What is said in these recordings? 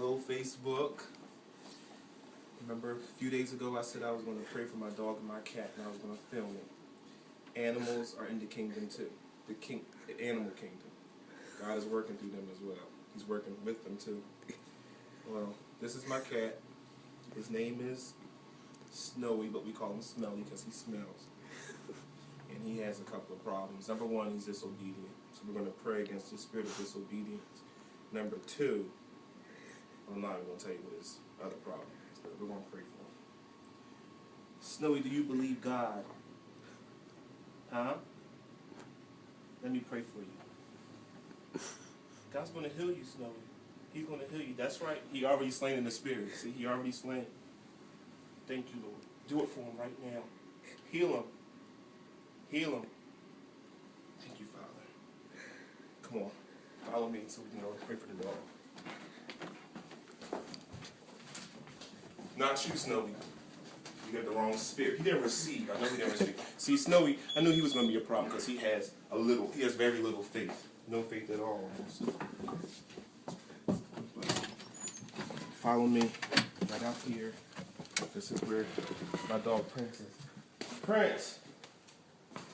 Hello, Facebook. Remember a few days ago I said I was going to pray for my dog and my cat and I was going to film it. Animals are in the kingdom too. The animal kingdom. God is working through them as well. He's working with them too. Well, this is my cat. His name is Snowy, but we call him Smelly because he smells. And he has a couple of problems. Number one, he's disobedient. So we're going to pray against the spirit of disobedience. Number two, I'm not even going to tell you what his other problem is, but we're going to pray for him. Snowy, do you believe God? Huh? Let me pray for you. God's going to heal you, Snowy. He's going to heal you. That's right. He already slain in the spirit. See, he already slain. Thank you, Lord. Do it for him right now. Heal him. Heal him. Thank you, Father. Come on. Follow me so we can go pray for the dog. Not you, Snowy. You got the wrong spirit. He didn't receive. I know he didn't receive. See, Snowy, I knew he was going to be a problem because he has very little faith. No faith at all. Follow me right out here. This is where my dog Prince is. Prince,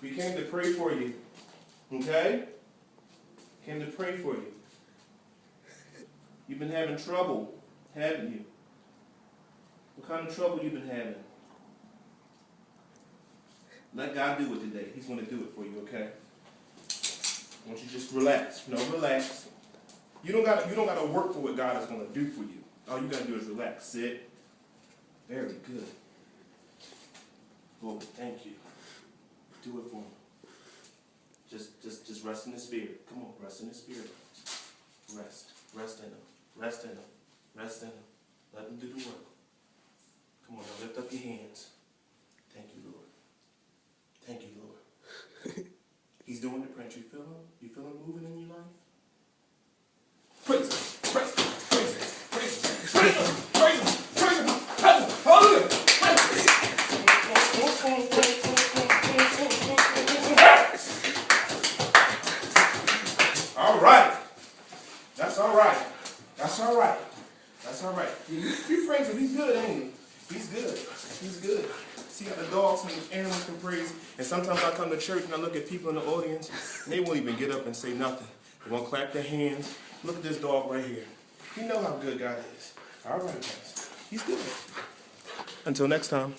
we came to pray for you. Okay? Came to pray for you. You've been having trouble, haven't you? What kind of trouble you've been having? Let God do it today. He's going to do it for you, okay? I want you to just relax. No, relax. You don't got to work for what God is going to do for you. All you got to do is relax. Sit. Very good. Lord, thank you. Do it for me. Just rest in the spirit. Come on, rest in the spirit. Rest. Rest in him. Rest in him. Rest in him. Let him do the work. Come on, now lift up your hands. Thank you, Lord. Thank you, Lord. He's doing the Prince. You feel him? You feel him moving in your life? Praise him. Praise him. Praise him. Praise him. Praise him. Praise him. Praise him. Praise him. Hallelujah. All right. That's all right. That's all right. That's all right. You're friends with him. He's good, ain't he? He's good. He's good. See how the dogs and the animals can praise. And sometimes I come to church and I look at people in the audience and they won't even get up and say nothing. They won't clap their hands. Look at this dog right here. You know how good God is. All right, guys. He's good. Until next time.